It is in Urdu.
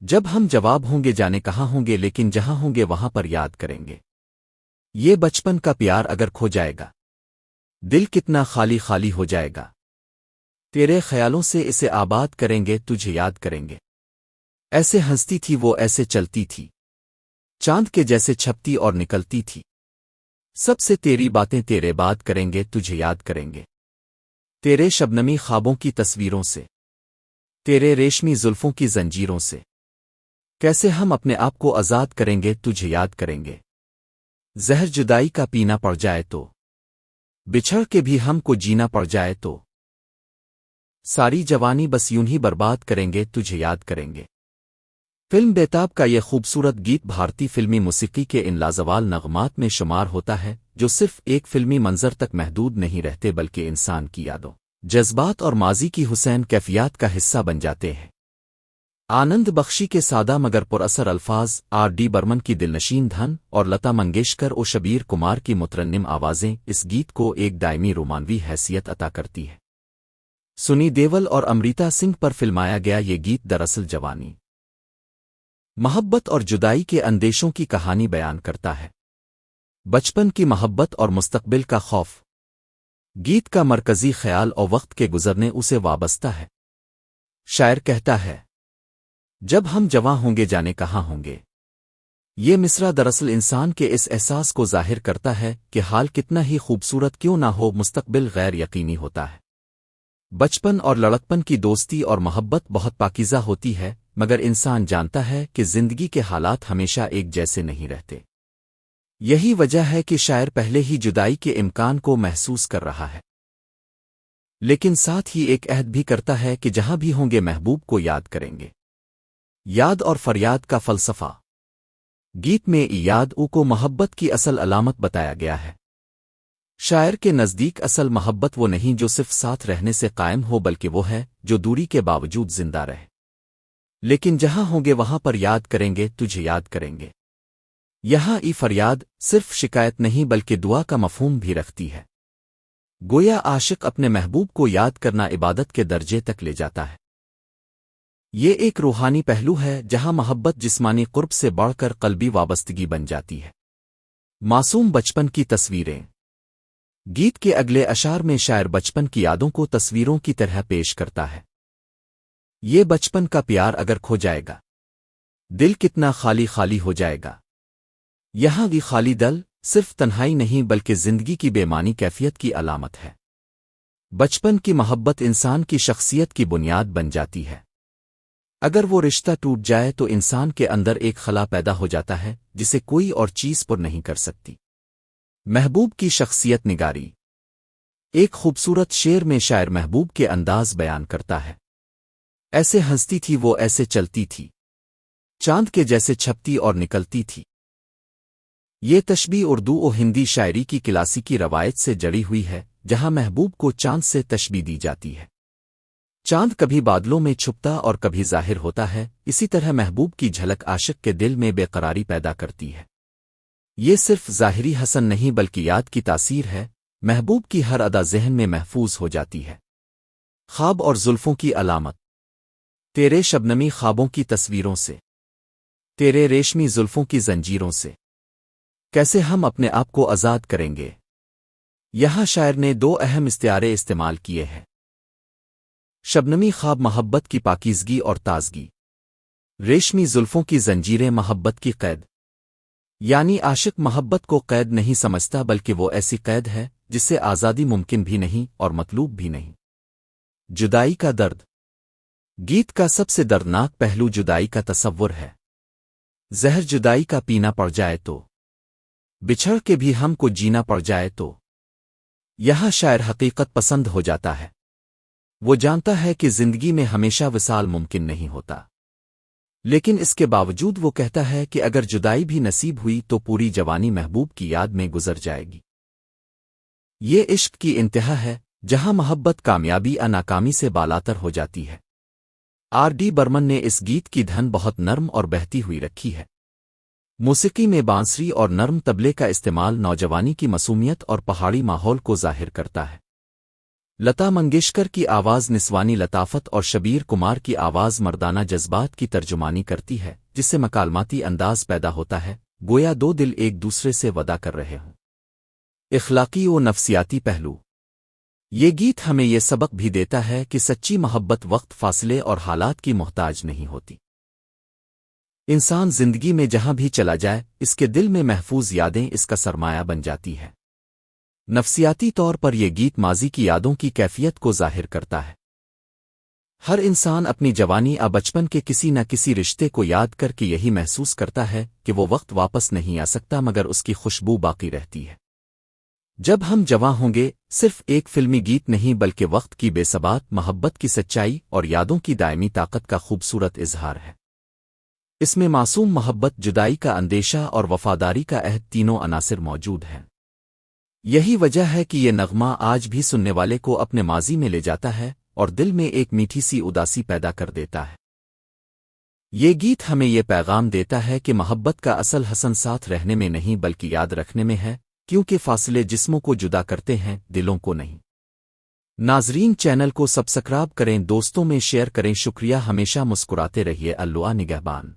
جب ہم جواب ہوں گے جانے کہاں ہوں گے لیکن جہاں ہوں گے وہاں پر یاد کریں گے یہ بچپن کا پیار اگر کھو جائے گا دل کتنا خالی خالی ہو جائے گا تیرے خیالوں سے اسے آباد کریں گے تجھے یاد کریں گے ایسے ہنستی تھی وہ ایسے چلتی تھی چاند کے جیسے چھپتی اور نکلتی تھی سب سے تیری باتیں تیرے بات کریں گے تجھے یاد کریں گے تیرے شبنمی خوابوں کی تصویروں سے تیرے ریشمی زلفوں کی زنجیروں سے کیسے ہم اپنے آپ کو آزاد کریں گے تجھے یاد کریں گے زہر جدائی کا پینا پڑ جائے تو بچھڑ کے بھی ہم کو جینا پڑ جائے تو ساری جوانی بس یوں ہی برباد کریں گے تجھے یاد کریں گے فلم بیتاب کا یہ خوبصورت گیت بھارتی فلمی موسیقی کے ان لازوال نغمات میں شمار ہوتا ہے جو صرف ایک فلمی منظر تک محدود نہیں رہتے بلکہ انسان کی یادوں جذبات اور ماضی کی حسین کیفیات کا حصہ بن جاتے ہیں آنند بخشی کے سادہ مگر پر اثر الفاظ آر ڈی برمن کی دلنشین دھن اور لتا منگیشکر اور شبیر کمار کی مترنم آوازیں اس گیت کو ایک دائمی رومانوی حیثیت عطا کرتی ہے سنی دیول اور امریتا سنگھ پر فلمایا گیا یہ گیت دراصل جوانی محبت اور جدائی کے اندیشوں کی کہانی بیان کرتا ہے بچپن کی محبت اور مستقبل کا خوف گیت کا مرکزی خیال اور وقت کے گزرنے اسے وابستہ ہے شاعر کہتا ہے جب ہم جواں ہوں گے جانے کہاں ہوں گے یہ مصرع دراصل انسان کے اس احساس کو ظاہر کرتا ہے کہ حال کتنا ہی خوبصورت کیوں نہ ہو مستقبل غیر یقینی ہوتا ہے بچپن اور لڑکپن کی دوستی اور محبت بہت پاکیزہ ہوتی ہے مگر انسان جانتا ہے کہ زندگی کے حالات ہمیشہ ایک جیسے نہیں رہتے یہی وجہ ہے کہ شاعر پہلے ہی جدائی کے امکان کو محسوس کر رہا ہے لیکن ساتھ ہی ایک عہد بھی کرتا ہے کہ جہاں بھی ہوں گے محبوب کو یاد کریں گے یاد اور فریاد کا فلسفہ گیت میں یاد کو محبت کی اصل علامت بتایا گیا ہے شاعر کے نزدیک اصل محبت وہ نہیں جو صرف ساتھ رہنے سے قائم ہو بلکہ وہ ہے جو دوری کے باوجود زندہ رہے لیکن جہاں ہوں گے وہاں پر یاد کریں گے تجھے یاد کریں گے یہاں فریاد صرف شکایت نہیں بلکہ دعا کا مفہوم بھی رکھتی ہے گویا عاشق اپنے محبوب کو یاد کرنا عبادت کے درجے تک لے جاتا ہے یہ ایک روحانی پہلو ہے جہاں محبت جسمانی قرب سے بڑھ کر قلبی وابستگی بن جاتی ہے معصوم بچپن کی تصویریں گیت کے اگلے اشعار میں شاعر بچپن کی یادوں کو تصویروں کی طرح پیش کرتا ہے یہ بچپن کا پیار اگر کھو جائے گا دل کتنا خالی خالی ہو جائے گا یہاں بھی خالی دل صرف تنہائی نہیں بلکہ زندگی کی بے معنی کیفیت کی علامت ہے بچپن کی محبت انسان کی شخصیت کی بنیاد بن جاتی ہے اگر وہ رشتہ ٹوٹ جائے تو انسان کے اندر ایک خلا پیدا ہو جاتا ہے جسے کوئی اور چیز پر نہیں کر سکتی محبوب کی شخصیت نگاری ایک خوبصورت شعر میں شاعر محبوب کے انداز بیان کرتا ہے ایسے ہنستی تھی وہ ایسے چلتی تھی چاند کے جیسے چھپتی اور نکلتی تھی یہ تشبیہ اردو و ہندی شاعری کی کلاسیکی روایت سے جڑی ہوئی ہے جہاں محبوب کو چاند سے تشبیہ دی جاتی ہے چاند کبھی بادلوں میں چھپتا اور کبھی ظاہر ہوتا ہے اسی طرح محبوب کی جھلک عاشق کے دل میں بے قراری پیدا کرتی ہے یہ صرف ظاہری حسن نہیں بلکہ یاد کی تاثیر ہے محبوب کی ہر ادا ذہن میں محفوظ ہو جاتی ہے خواب اور زلفوں کی علامت تیرے شبنمی خوابوں کی تصویروں سے تیرے ریشمی زلفوں کی زنجیروں سے کیسے ہم اپنے آپ کو آزاد کریں گے یہاں شاعر نے دو اہم استعارے استعمال کیے ہیں شبنمی خواب محبت کی پاکیزگی اور تازگی ریشمی زلفوں کی زنجیریں محبت کی قید یعنی عاشق محبت کو قید نہیں سمجھتا بلکہ وہ ایسی قید ہے جس سے آزادی ممکن بھی نہیں اور مطلوب بھی نہیں جدائی کا درد گیت کا سب سے دردناک پہلو جدائی کا تصور ہے زہر جدائی کا پینا پڑ جائے تو بچھڑ کے بھی ہم کو جینا پڑ جائے تو یہاں شاعر حقیقت پسند ہو جاتا ہے وہ جانتا ہے کہ زندگی میں ہمیشہ وصال ممکن نہیں ہوتا لیکن اس کے باوجود وہ کہتا ہے کہ اگر جدائی بھی نصیب ہوئی تو پوری جوانی محبوب کی یاد میں گزر جائے گی یہ عشق کی انتہا ہے جہاں محبت کامیابی یا ناکامی سے بالاتر ہو جاتی ہے آر ڈی برمن نے اس گیت کی دھن بہت نرم اور بہتی ہوئی رکھی ہے موسیقی میں بانسری اور نرم طبلے کا استعمال نوجوانی کی معصومیت اور پہاڑی ماحول کو ظاہر کرتا ہے لتا منگیشکر کی آواز نسوانی لطافت اور شبیر کمار کی آواز مردانہ جذبات کی ترجمانی کرتی ہے، جس سے مکالماتی انداز پیدا ہوتا ہے، گویا دو دل ایک دوسرے سے ودا کر رہے ہوں۔ اخلاقی و نفسیاتی پہلو۔ یہ گیت ہمیں یہ سبق بھی دیتا ہے کہ سچی محبت وقت، فاصلے اور حالات کی محتاج نہیں ہوتی۔ انسان زندگی میں جہاں بھی چلا جائے، اس کے دل میں محفوظ یادیں اس کا سرمایہ بن جاتی ہے۔ نفسیاتی طور پر یہ گیت ماضی کی یادوں کی کیفیت کو ظاہر کرتا ہے۔ ہر انسان اپنی جوانی یا بچپن کے کسی نہ کسی رشتے کو یاد کر کے یہی محسوس کرتا ہے کہ وہ وقت واپس نہیں آ سکتا، مگر اس کی خوشبو باقی رہتی ہے۔ جب ہم جواں ہوں گے، صرف ایک فلمی گیت نہیں بلکہ وقت کی بے ثبات، محبت کی سچائی اور یادوں کی دائمی طاقت کا خوبصورت اظہار ہے۔ اس میں معصوم محبت، جدائی کا اندیشہ اور وفاداری کا عہد، تینوں عناصر موجود ہیں۔ یہی وجہ ہے کہ یہ نغمہ آج بھی سننے والے کو اپنے ماضی میں لے جاتا ہے اور دل میں ایک میٹھی سی اداسی پیدا کر دیتا ہے۔ یہ گیت ہمیں یہ پیغام دیتا ہے کہ محبت کا اصل حسن ساتھ رہنے میں نہیں بلکہ یاد رکھنے میں ہے، کیونکہ فاصلے جسموں کو جدا کرتے ہیں، دلوں کو نہیں۔ ناظرین، چینل کو سبسکرائب کریں، دوستوں میں شیئر کریں، شکریہ۔ ہمیشہ مسکراتے رہیے، اللہ نگہبان۔